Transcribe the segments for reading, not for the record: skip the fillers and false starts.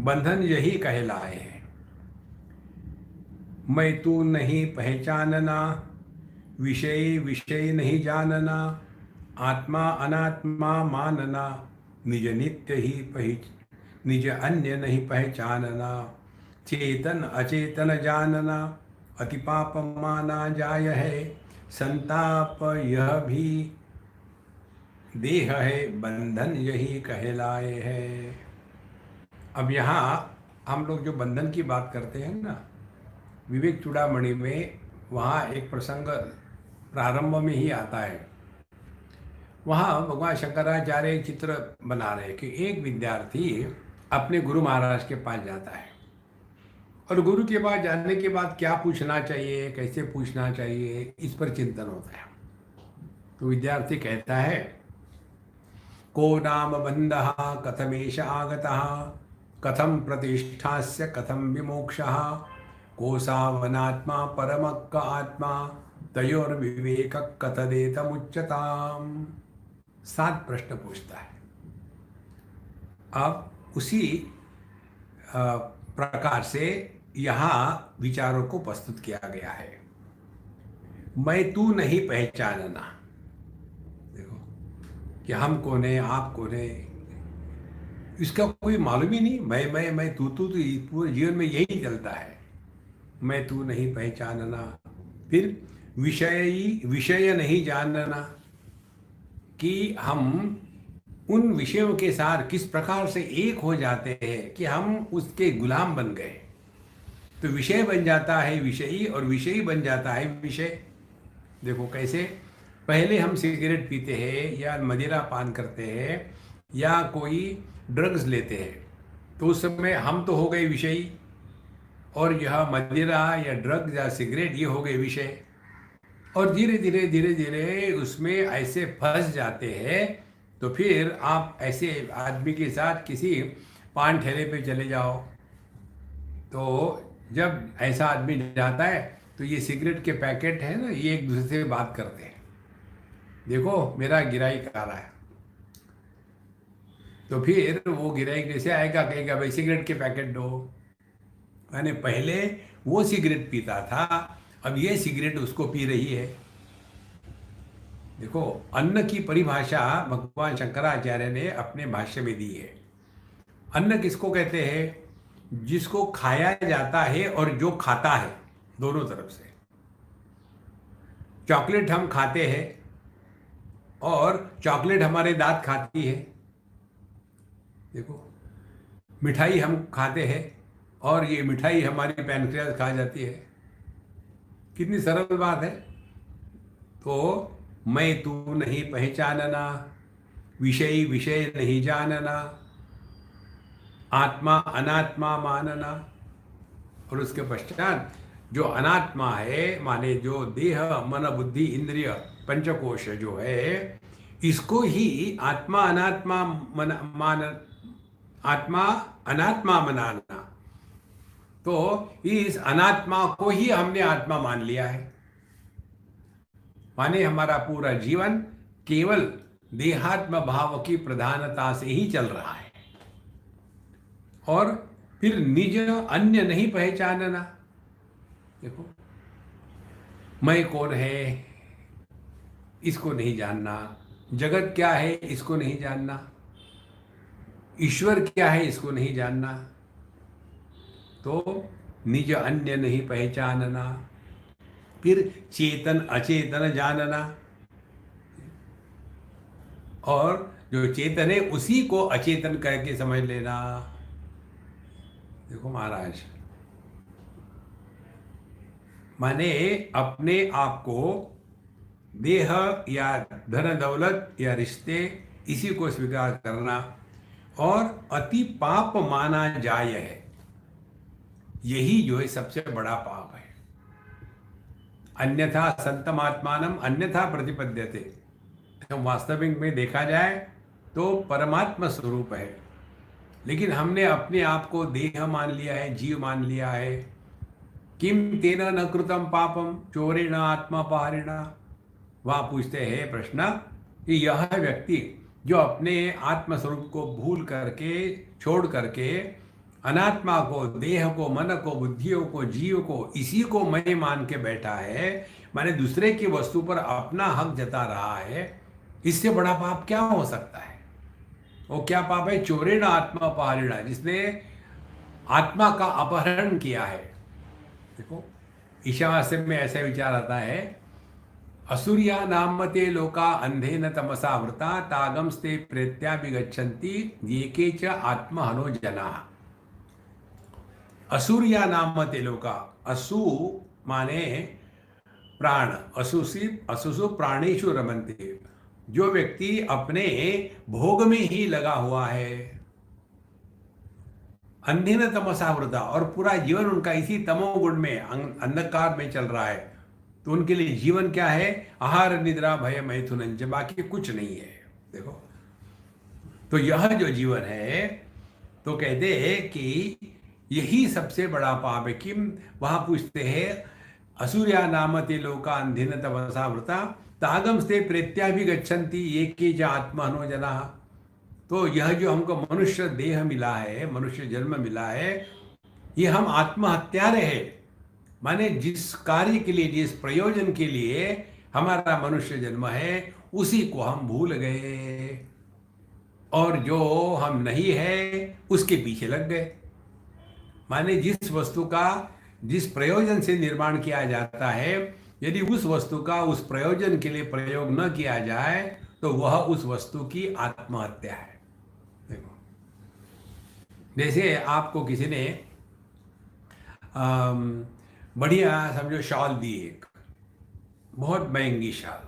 बंधन यही कहलाए है। मैं तू नहीं पहचानना, विषय विषय नहीं जानना, आत्मा अनात्मा मानना, निज नित्य ही निज अन्य नहीं पहचानना, चेतन अचेतन जानना, अति पाप माना जाय है, संताप यह भी देह है, बंधन यही कहलाए है। अब यहाँ हम लोग जो बंधन की बात करते हैं ना, विवेक चूड़ामणि में वहाँ एक प्रसंग प्रारंभ में ही आता है। वहाँ भगवान शंकराचार्य एक चित्र बना रहे कि एक विद्यार्थी अपने गुरु महाराज के पास जाता है और गुरु के पास जाने के बाद क्या पूछना चाहिए, कैसे पूछना चाहिए, इस पर चिंतन होता है। तो विद्यार्थी कहता है, को नाम बंधः कथमेष आगतः, कथम प्रतिष्ठास्य कथम विमोक्षः, को सावनात्मा परमक्क आत्मा, तयोर्विवेक कथदेतमुच्यताम्। 7 प्रश्न पूछता है। अब उसी प्रकार से यहाँ विचारों को प्रस्तुत किया गया है। मैं तू नहीं पहचानना, देखो कि हम कौन है, आप कौन है, इसका कोई मालूम ही नहीं। मैं तू पूरे जीवन में यही चलता है, मैं तू नहीं पहचानना। फिर विषय नहीं जानना कि हम उन विषयों के साथ किस प्रकार से एक हो जाते हैं कि हम उसके गुलाम बन गए। तो विषय बन जाता है विषयी और विषयी बन जाता है विषय। देखो कैसे, पहले हम सिगरेट पीते हैं या मदिरा पान करते हैं या कोई ड्रग्स लेते हैं, तो उस समय हम तो हो गए विषयी, और यह मदिरा या ड्रग्स या सिगरेट ये हो गए विषय। और धीरे धीरे उसमें ऐसे फंस जाते हैं। तो फिर आप ऐसे आदमी के साथ किसी पान ठेले पे चले जाओ, तो जब ऐसा आदमी जाता है तो ये सिगरेट के पैकेट है ना, ये एक दूसरे से बात करते हैं, देखो मेरा गिराई आ रहा है। तो फिर वो गिराई कैसे आएगा, कहेगा भाई सिगरेट के पैकेट दो। मैंने पहले वो सिगरेट पीता था, अब ये सिगरेट उसको पी रही है। देखो, अन्न की परिभाषा भगवान शंकराचार्य ने अपने भाष्य में दी है। अन्न किसको कहते हैं? जिसको खाया जाता है और जो खाता है, दोनों तरफ से। चॉकलेट हम खाते हैं और चॉकलेट हमारे दांत खाती है। देखो, मिठाई हम खाते हैं और ये मिठाई हमारी पैनक्रियाज खा जाती है। कितनी सरल बात है। तो मैं तू नहीं पहचानना, विषय विषय नहीं जानना, आत्मा अनात्मा मानना, और उसके पश्चात जो अनात्मा है, माने जो देह मन बुद्धि इंद्रिय पंचकोश जो है, इसको ही आत्मा अनात्मा आत्मा अनात्मा मनाना। तो इस अनात्मा को ही हमने आत्मा मान लिया है। माने हमारा पूरा जीवन केवल देहात्म भाव की प्रधानता से ही चल रहा है। और फिर निज अन्य नहीं पहचानना। देखो, मैं कौन है इसको नहीं जानना, जगत क्या है इसको नहीं जानना, ईश्वर क्या है इसको नहीं जानना। तो निज अन्य नहीं पहचानना। फिर चेतन अचेतन जानना, और जो चेतन है उसी को अचेतन करके समझ लेना। देखो महाराज, माने अपने आप को देह या धन दौलत या रिश्ते इसी को स्वीकार करना और अति पाप माना जाय है, यही जो है सबसे बड़ा पाप है। अन्यथा संतमात्मानम अन्यथा प्रतिपद्यते। तो वास्तविक में देखा जाए तो परमात्मा स्वरूप है, लेकिन हमने अपने आप को देह मान लिया है, जीव मान लिया है। किम तेन न कृतम पापम चोरेण आत्मापहरेण। वहाँ पूछते हैं प्रश्न कि यह व्यक्ति जो अपने आत्मस्वरूप को भूल करके छोड़ करके अनात्मा को, देह को, मन को, बुद्धियों को, जीव को, इसी को मैं मान के बैठा है, माने दूसरे की वस्तु पर अपना हक जता रहा है, इससे बड़ा पाप क्या हो सकता है? वो क्या पाप है? चोरेण आत्मा अपहरणा, जिसने आत्मा का अपहरण किया है। देखो ईशावास्य में ऐसा विचार आता है, असुरिया नामते लोका अंधेन तमसा वृता तागमस्ते प्रेत्याभिगच्छन्ति येके च आत्महनो जना। असुरिया नामते लोका, असु माने प्राण, असुसु प्राणेषु रमन्ते, जो व्यक्ति अपने भोग में ही लगा हुआ है, अंधेन तमसा वृता, और पूरा जीवन उनका इसी तमोगुण में, अंधकार में चल रहा है, तो उनके लिए जीवन क्या है? आहार निद्रा भय मैथुन, बाकी कुछ नहीं है। देखो तो यह जो जीवन है, तो कहते हैं कि यही सबसे बड़ा पाप है। कि वहां पूछते हैं, असुर्या नामते लोका अंधेन तमसा वृता तागम से प्रेत्याभिगच्छन्ति ये के च आत्महनो जना। तो यह जो हमको मनुष्य देह मिला है, मनुष्य जन्म मिला है, ये हम आत्महत्यारे हैं। माने जिस कार्य के लिए, जिस प्रयोजन के लिए हमारा मनुष्य जन्म है, उसी को हम भूल गए, और जो हम नहीं है उसके पीछे लग गए। माने जिस वस्तु का जिस प्रयोजन से निर्माण किया जाता है, यदि उस वस्तु का उस प्रयोजन के लिए प्रयोग न किया जाए, तो वह उस वस्तु की आत्महत्या है। देखो जैसे आपको किसी ने बढ़िया समझो शॉल दी, एक बहुत महंगी शॉल,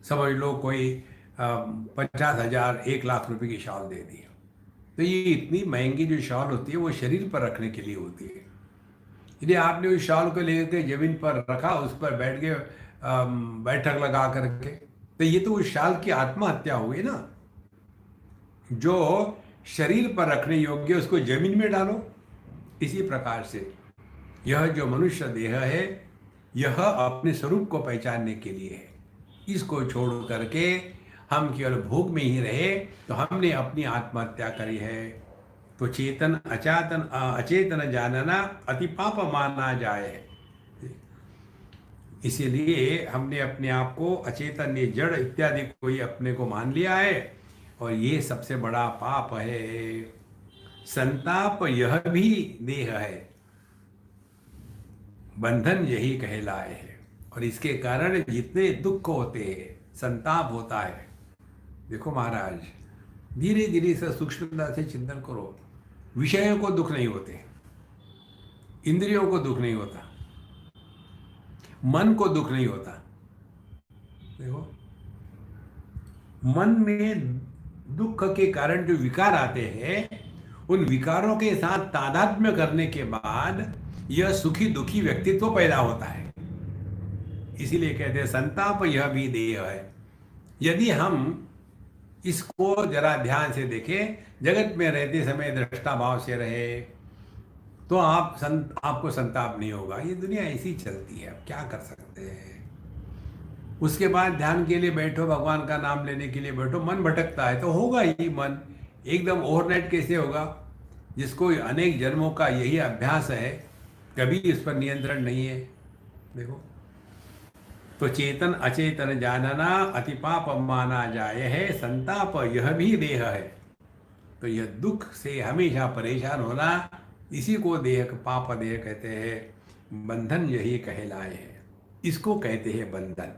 समझ लो कोई 50,000 1,00,000 रुपए की शॉल दे दी। तो ये इतनी महंगी जो शॉल होती है वो शरीर पर रखने के लिए होती है। यदि आपने उस शॉल को लेकर जमीन पर रखा, उस पर बैठ के बैठक लगा करके, तो ये तो उस शॉल की आत्महत्या हुई ना। जो शरीर पर रखने योग्य उसको जमीन में डालो। इसी प्रकार से यह जो मनुष्य देह है, यह अपने स्वरूप को पहचानने के लिए है। इसको छोड़ करके हम केवल भोग में ही रहे, तो हमने अपनी आत्महत्या करी है। तो चेतन अचेतन जानना अति पाप माना जाए। इसीलिए हमने अपने आप को अचेतन, ये जड़ इत्यादि को ही अपने को मान लिया है, और ये सबसे बड़ा पाप है। संताप यह भी देह है, बंधन यही कहलाए है। और इसके कारण जितने दुख होते हैं, संताप होता है। देखो महाराज, धीरे धीरे से सूक्ष्मता से चिंतन करो। विषयों को दुख नहीं होते, इंद्रियों को दुख नहीं होता, मन को दुख नहीं होता। देखो मन में दुख के कारण जो विकार आते हैं, उन विकारों के साथ तादात्म्य करने के बाद यह सुखी दुखी व्यक्तित्व पैदा होता है। इसीलिए कहते हैं संताप यह भी देह है। यदि हम इसको जरा ध्यान से देखें, जगत में रहते समय दृष्टा भाव से रहे, तो आपको संताप नहीं होगा। ये दुनिया ऐसी चलती है, अब क्या कर सकते हैं। उसके बाद ध्यान के लिए बैठो, भगवान का नाम लेने के लिए बैठो, मन भटकता है तो होगा ही। मन एकदम ओवरनाइट कैसे होगा? जिसको अनेक जन्मों का यही अभ्यास है, कभी इस पर नियंत्रण नहीं है। देखो तो चेतन अचेतन जानना अति पाप माना जाए है, संताप यह भी देह है। तो यह दुख से हमेशा परेशान होना, इसी को देह पाप देह कहते हैं। बंधन यही कहलाए है, इसको कहते हैं बंधन।